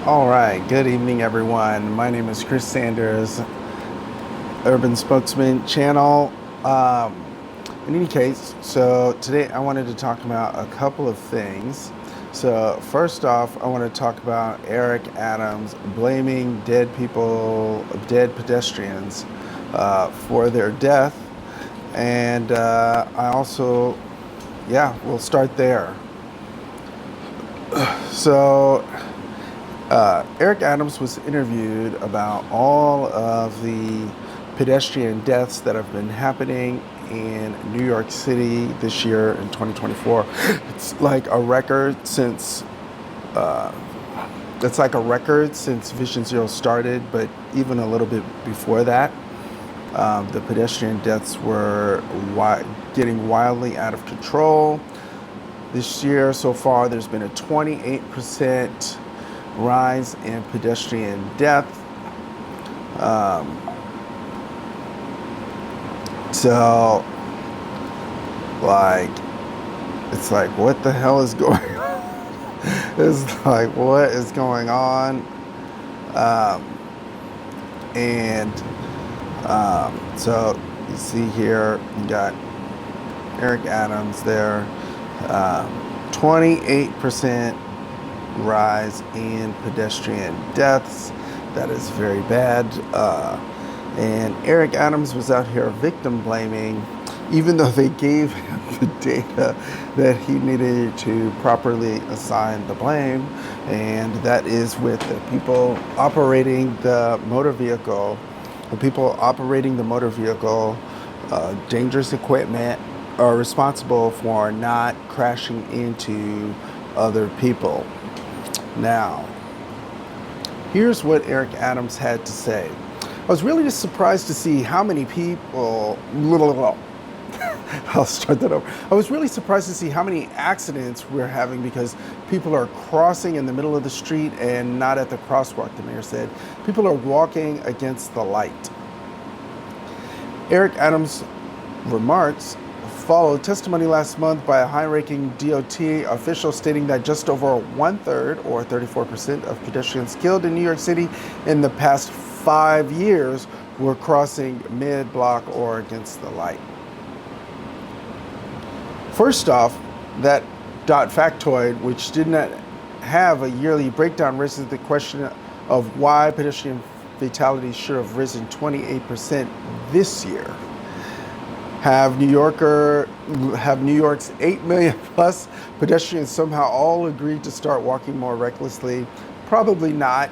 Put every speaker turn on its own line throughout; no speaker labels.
All right, good evening, everyone. My name is Chris Sanders, Urban Spokesman Channel. Um, in any case, so today I wanted to talk about a couple of things. So, first off, I want to talk about Eric Adams blaming dead people, dead pedestrians, for their death. And I also, yeah, we'll start there. So, Eric Adams was interviewed about all of the pedestrian deaths that have been happening in New York City this year in 2024. It's like a record since uh, it's like a record since Vision Zero started, but even a little bit before that, the pedestrian deaths were getting wildly out of control. This year so far, there's been a 28% rise in pedestrian death. Um, so, like, it's like, what the hell is going on? It's like, what is going on? Um, and so, you see here, you got Eric Adams there, 28% rise in pedestrian deaths. That is very bad. And Eric Adams was out here victim blaming, even though they gave him the data that he needed to properly assign the blame. And that is with the people operating the motor vehicle. The people operating the motor vehicle, dangerous equipment, are responsible for not crashing into other people. Now, here's what Eric Adams had to say. I was really just surprised to see how many people. I'll start that over. I was really surprised to see how many accidents we're having because people are crossing in the middle of the street and not at the crosswalk, the mayor said. People are walking against the light. Eric Adams' remarks followed testimony last month by a high-ranking DOT official stating that just over one-third, or 34%, of pedestrians killed in New York City in the past 5 years were crossing mid-block or against the light. First off, that dot factoid, which did not have a yearly breakdown, raises the question of why pedestrian fatalities should have risen 28% this year. Have New York's 8 million plus pedestrians somehow all agreed to start walking more recklessly? Probably not,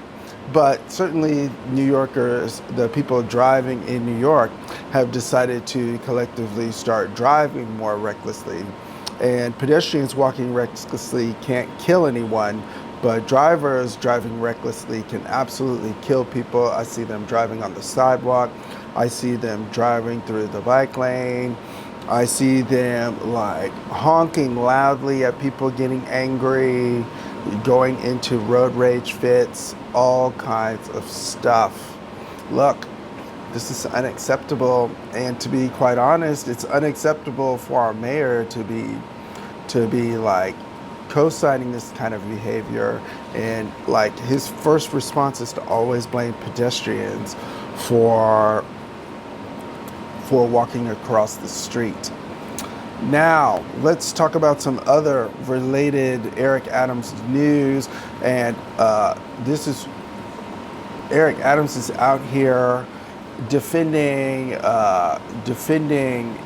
but certainly New Yorkers, the people driving in New York, have decided to collectively start driving more recklessly. And pedestrians walking recklessly can't kill anyone, but drivers driving recklessly can absolutely kill people. I see them driving on the sidewalk. I see them driving through the bike lane. I see them like honking loudly at people getting angry, going into road rage fits, all kinds of stuff. Look, this is unacceptable, and to be quite honest, it's unacceptable for our mayor to be like co-signing this kind of behavior, and like his first response is to always blame pedestrians for walking across the street. Now, let's talk about some other related Eric Adams news. And this is Eric Adams is out here defending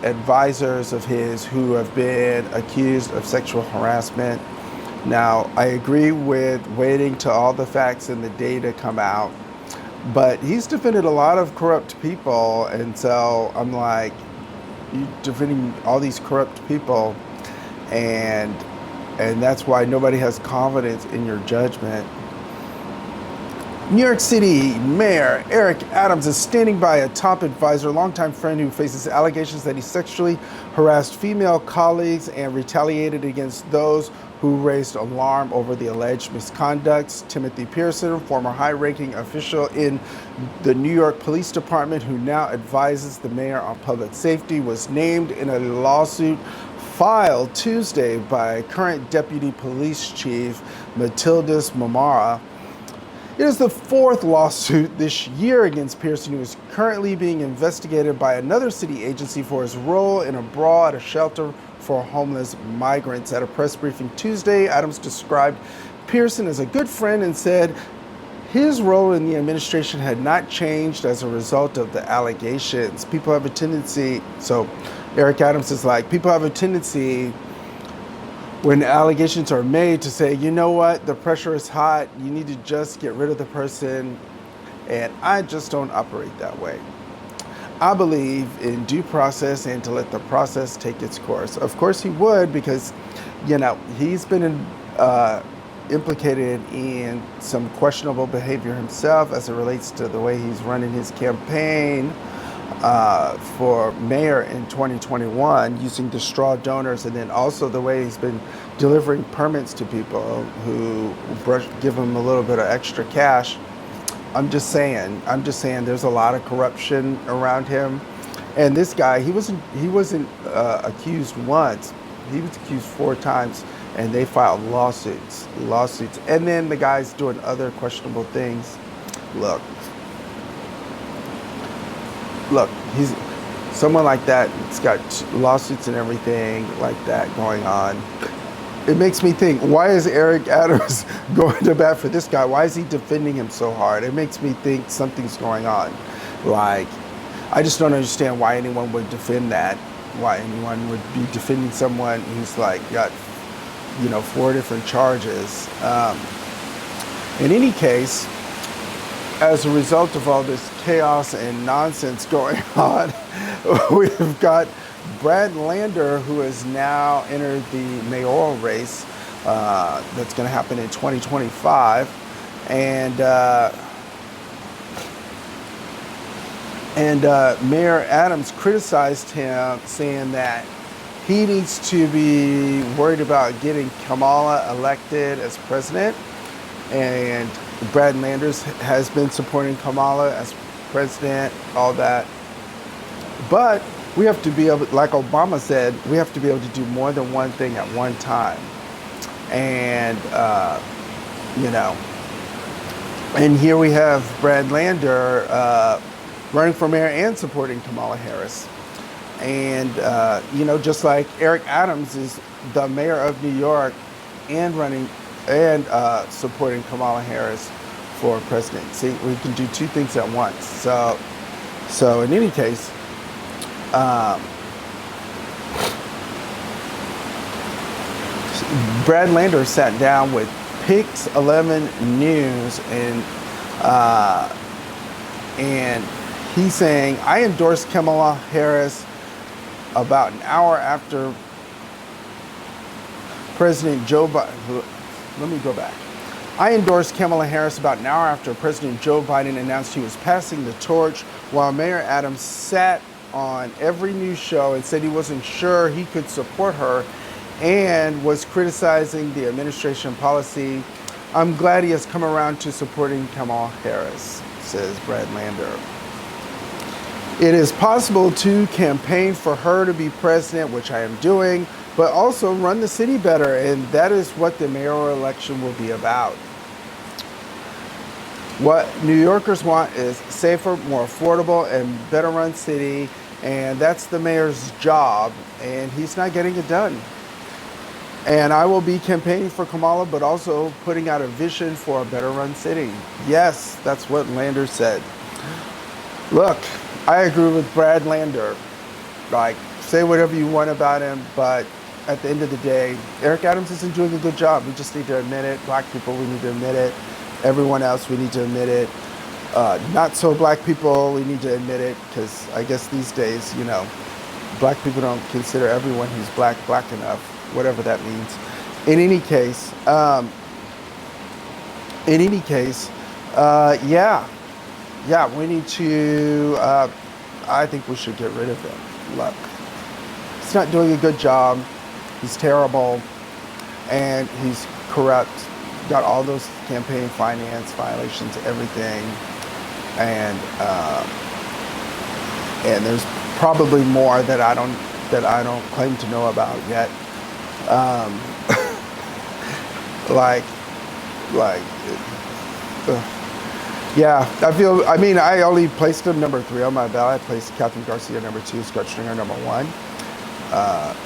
advisors of his who have been accused of sexual harassment. Now, I agree with waiting till all the facts and the data come out, but he's defended a lot of corrupt people, and so I'm like, you defending all these corrupt people, and that's why nobody has confidence in your judgment. New York City Mayor Eric Adams is standing by a top advisor, longtime friend who faces allegations that he sexually harassed female colleagues and retaliated against those who raised alarm over the alleged misconduct. Timothy Pearson, former high-ranking official in the New York Police Department who now advises the mayor on public safety, was named in a lawsuit filed Tuesday by current Deputy Police Chief Matildis Mamara. It is the fourth lawsuit this year against Pearson, who is currently being investigated by another city agency for his role in a brawl at a shelter for homeless migrants. At a press briefing Tuesday, Adams described Pearson as a good friend and said his role in the administration had not changed as a result of the allegations. People have a tendency, so Eric Adams is like, people have a tendency when allegations are made to say, you know what, the pressure is hot, you need to just get rid of the person. And I just don't operate that way. I believe in due process and to let the process take its course. Of course he would, because, he's been implicated in some questionable behavior himself as it relates to the way he's running his campaign for mayor in 2021, using the straw donors, and then also the way he's been delivering permits to people who give him a little bit of extra cash. I'm just saying there's a lot of corruption around him. And this guy, he wasn't accused once. He was accused 4 times, and they filed lawsuits. And then the guy's doing other questionable things. Look, he's someone like that. It's got lawsuits and everything like that going on. It makes me think, why is Eric Adams going to bat for this guy? Why is he defending him so hard? It makes me think something's going on. Like, I just don't understand why anyone would defend that. Why anyone would be defending someone who's like got, 4 different charges. In any case, as a result of all this chaos and nonsense going on, we've got Brad Lander, who has now entered the mayoral race that's going to happen in 2025. And Mayor Adams criticized him, saying that he needs to be worried about getting Kamala elected as president. And Brad Landers has been supporting Kamala as president, all that. But we have to be able, like Obama said, we have to be able to do more than one thing at one time. And, and here we have Brad Lander running for mayor and supporting Kamala Harris. And, just like Eric Adams is the mayor of New York and running and supporting Kamala Harris for president. See, we can do 2 things at once. So in any case, Brad Lander sat down with Pix 11 News, and he's saying, I endorsed Kamala Harris about an hour after President Joe Biden. Let me go back. I endorsed Kamala Harris about an hour after President Joe Biden announced he was passing the torch, while Mayor Adams sat on every news show and said he wasn't sure he could support her and was criticizing the administration policy. I'm glad he has come around to supporting Kamala Harris, says Brad Lander. It is possible to campaign for her to be president, which I am doing, but also run the city better, and that is what the mayoral election will be about. What New Yorkers want is safer, more affordable, and better run city, and that's the mayor's job, and he's not getting it done. And I will be campaigning for Kamala, but also putting out a vision for a better run city. Yes, that's what Lander said. Look, I agree with Brad Lander. Like, say whatever you want about him, but at the end of the day, Eric Adams isn't doing a good job. We just need to admit it. Black people, we need to admit it. Everyone else, we need to admit it. Not so black people, we need to admit it, because I guess these days, black people don't consider everyone who's black enough, whatever that means. In any case, we need to, I think we should get rid of him. Look, he's not doing a good job. He's terrible, and he's corrupt. Got all those campaign finance violations, everything, and there's probably more that I don't claim to know about yet. Yeah, I only placed him number 3 on my ballot. I placed Catherine Garcia number 2, Scott Stringer number 1.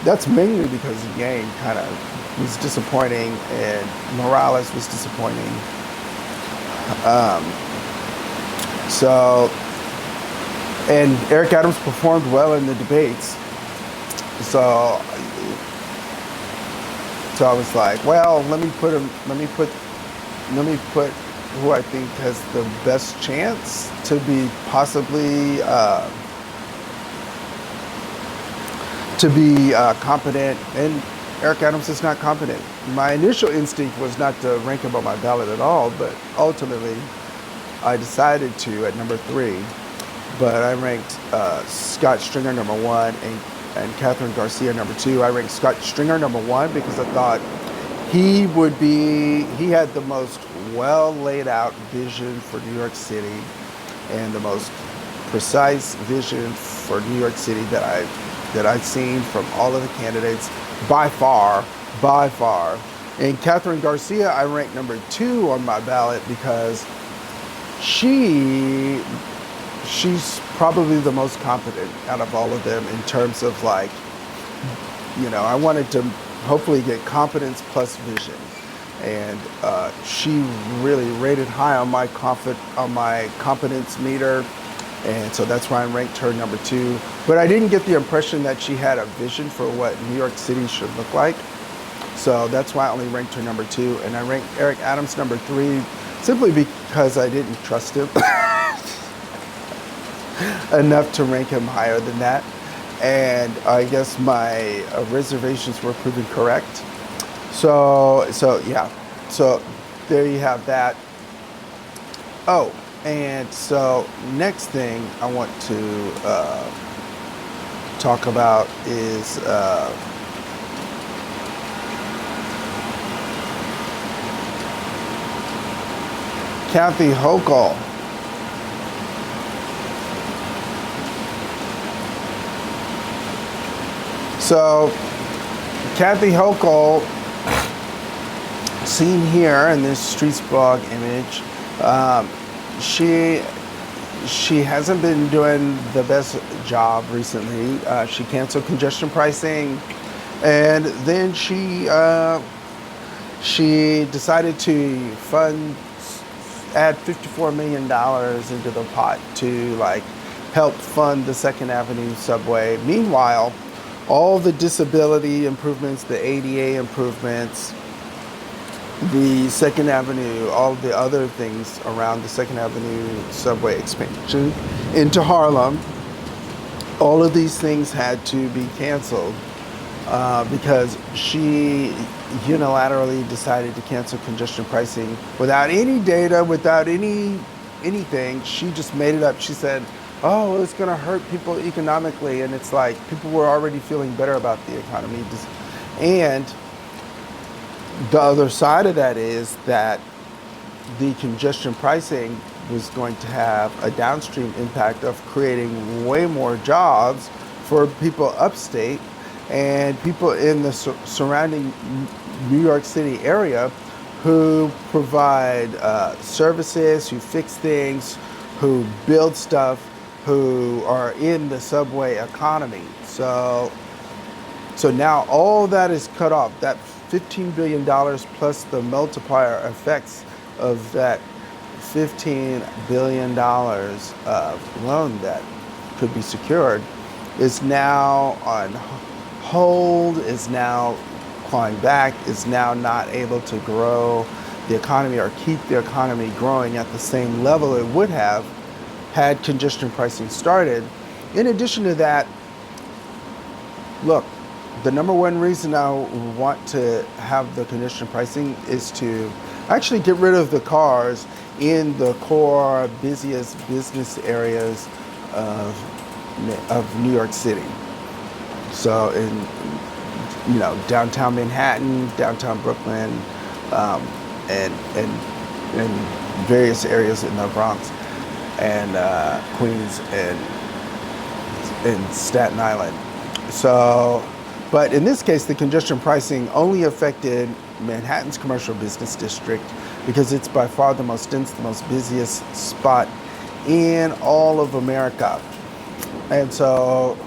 That's mainly because Yang kind of was disappointing and Morales was disappointing. Um, so, and Eric Adams performed well in the debates. So, so I was like, well, let me put who I think has the best chance to be possibly competent, and Eric Adams is not competent. My initial instinct was not to rank him on my ballot at all, but ultimately I decided to at number 3. But I ranked Scott Stringer number 1 and Catherine Garcia number 2. I ranked Scott Stringer number 1 because I thought he had the most well laid out vision for New York City and the most precise vision for New York City that I've seen from all of the candidates by far. And Catherine Garcia, I ranked number 2 on my ballot because she's probably the most competent out of all of them in terms of like, I wanted to hopefully get competence plus vision. And she really rated high on my competence meter. And so that's why I ranked her number 2. But I didn't get the impression that she had a vision for what New York City should look like. So that's why I only ranked her number 2. And I ranked Eric Adams number 3 simply because I didn't trust him enough to rank him higher than that. And I guess my reservations were proven correct. So yeah. So there you have that. Oh. And so next thing I want to talk about is Kathy Hochul. So Kathy Hochul, seen here in this Streets blog image, she hasn't been doing the best job recently. She canceled congestion pricing, and then she decided to add $54 million into the pot to like help fund the Second Avenue subway. Meanwhile, all the disability improvements, the ADA improvements, the Second Avenue, all the other things around the Second Avenue subway expansion into Harlem, all of these things had to be canceled because she unilaterally decided to cancel congestion pricing without any data, without anything. She just made it up. She said, oh, it's going to hurt people economically. And it's like people were already feeling better about the economy. And the other side of that is that the congestion pricing was going to have a downstream impact of creating way more jobs for people upstate and people in the surrounding New York City area who provide services, who fix things, who build stuff, who are in the subway economy. So now all that is cut off. That $15 billion plus the multiplier effects of that $15 billion of loan that could be secured is now on hold, is now clawing back, is now not able to grow the economy or keep the economy growing at the same level it would have had congestion pricing started. In addition to that, look, the number one reason I want to have the congestion pricing is to actually get rid of the cars in the core, busiest business areas of New York City. So in downtown Manhattan, downtown Brooklyn, and various areas in the Bronx and Queens and Staten Island. So, but in this case, the congestion pricing only affected Manhattan's commercial business district, because it's by far the most dense, the most busiest spot in all of America. And so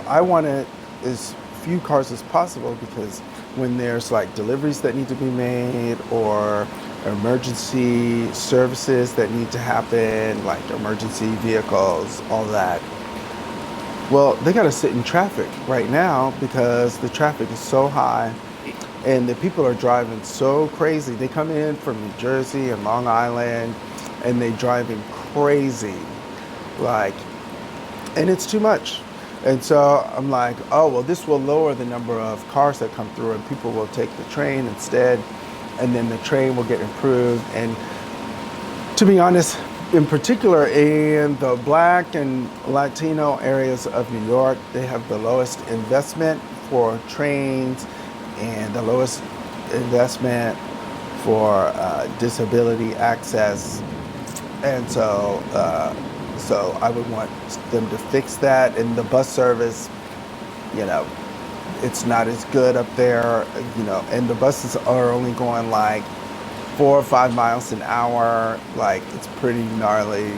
I want as few cars as possible, because when there's like deliveries that need to be made or emergency services that need to happen, like emergency vehicles, all that, well, they got to sit in traffic right now because the traffic is so high and the people are driving so crazy. They come in from New Jersey and Long Island and they driving crazy, like, and it's too much. And so I'm like, oh, well, this will lower the number of cars that come through and people will take the train instead. And then the train will get improved. And to be honest, in particular, in the Black and Latino areas of New York, they have the lowest investment for trains and the lowest investment for disability access. And so I would want them to fix that. And the bus service, it's not as good up there, and the buses are only going like 4 or 5 miles an hour. Like, it's pretty gnarly.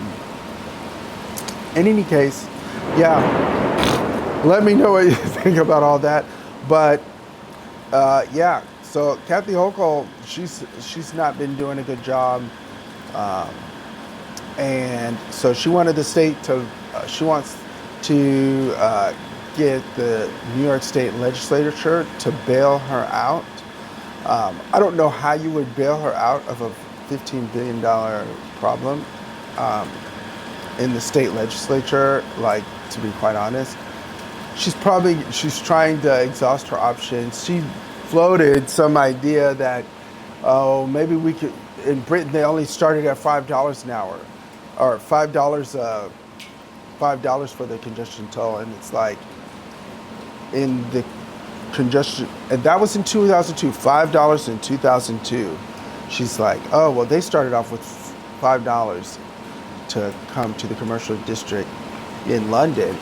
In any case, yeah, let me know what you think about all that. But yeah, so Kathy Hochul, she's not been doing a good job. And so she wanted the state to, she wants to get the New York State legislature to bail her out. I don't know how you would bail her out of a $15 billion problem in the state legislature, like, to be quite honest. She's trying to exhaust her options. She floated some idea that, oh, maybe we could, in Britain they only started at $5 an hour, or $5 for the congestion toll, and it's like, in the congestion, and that was in 2002, $5 in 2002. She's like, oh, well, they started off with $5 to come to the commercial district in London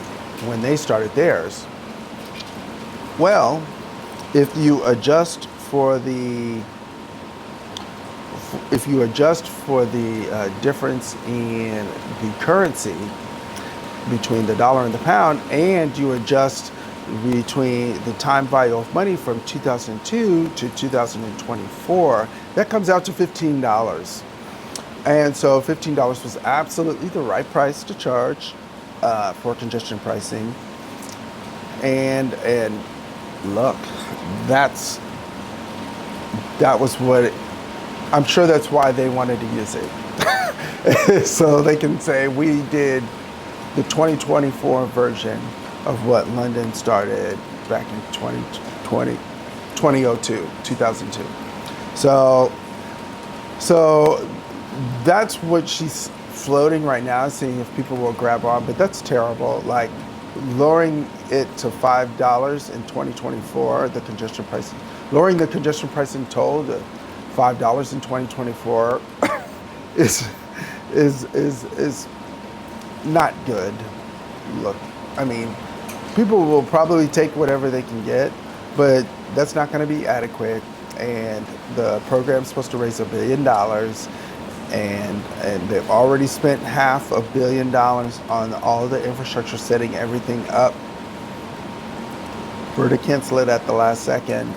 when they started theirs. Well, if you adjust for the difference in the currency between the dollar and the pound, and you adjust between the time value of money from 2002 to 2024, that comes out to $15. And so $15 was absolutely the right price to charge for congestion pricing. And look, that was what I'm sure that's why they wanted to use it. So they can say we did the 2024 version of what London started back in 2002. So that's what she's floating right now, seeing if people will grab on, but that's terrible. Like, lowering it to $5 in 2024, the congestion pricing, lowering the congestion pricing toll to $5 in 2024 is not good. Look, I mean, people will probably take whatever they can get, but that's not going to be adequate. And the program's supposed to raise $1 billion, and they've already spent $500 million on all the infrastructure, setting everything up for her to cancel it at the last second.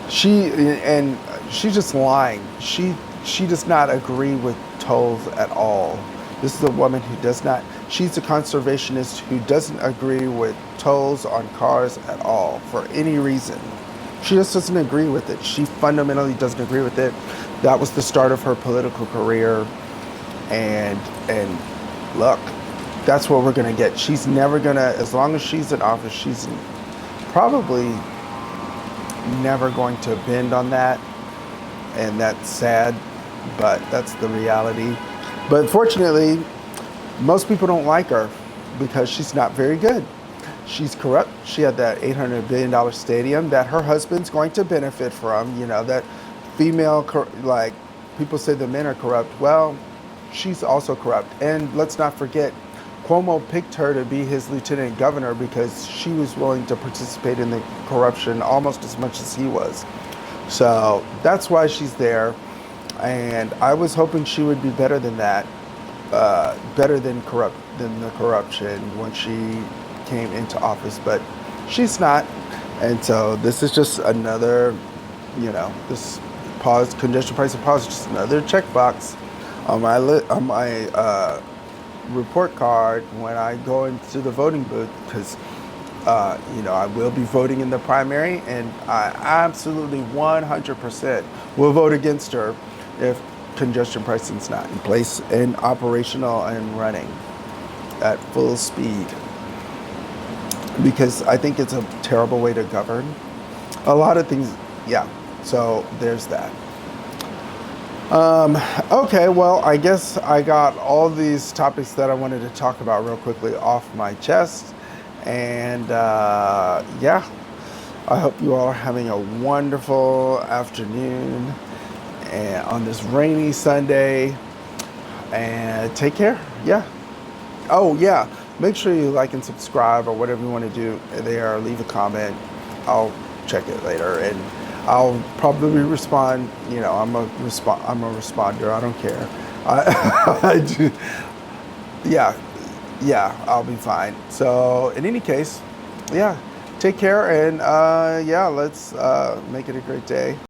She's just lying. She does not agree with tolls at all. This is a woman who does not, she's a conservationist who doesn't agree with tolls on cars at all for any reason. She just doesn't agree with it. She fundamentally doesn't agree with it. That was the start of her political career. And look, that's what we're gonna get. She's never gonna, as long as she's in office, she's probably never going to bend on that. And that's sad, but that's the reality. But fortunately, most people don't like her because she's not very good. She's corrupt. She had that $800 billion stadium that her husband's going to benefit from. That female, like, people say the men are corrupt. Well, she's also corrupt. And let's not forget, Cuomo picked her to be his lieutenant governor because she was willing to participate in the corruption almost as much as he was. So that's why she's there. And I was hoping she would be better than that, better than the corruption when she came into office, but she's not. And so this is just another, this congestion pricing pause, just another checkbox on my report card when I go into the voting booth, because I will be voting in the primary, and I absolutely 100% will vote against her if congestion pricing is not in place and operational and running at full speed, because I think it's a terrible way to govern a lot of things. Yeah, so there's that. Okay, well, I guess I got all these topics that I wanted to talk about real quickly off my chest. And yeah, I hope you all are having a wonderful afternoon and on this rainy Sunday. And take care. Yeah. Oh, yeah. Make sure you like and subscribe or whatever you want to do there. Leave a comment. I'll check it later, and I'll probably respond. I'm a responder. I don't care. I do. Yeah, I'll be fine. So in any case, yeah, take care, and yeah, let's make it a great day.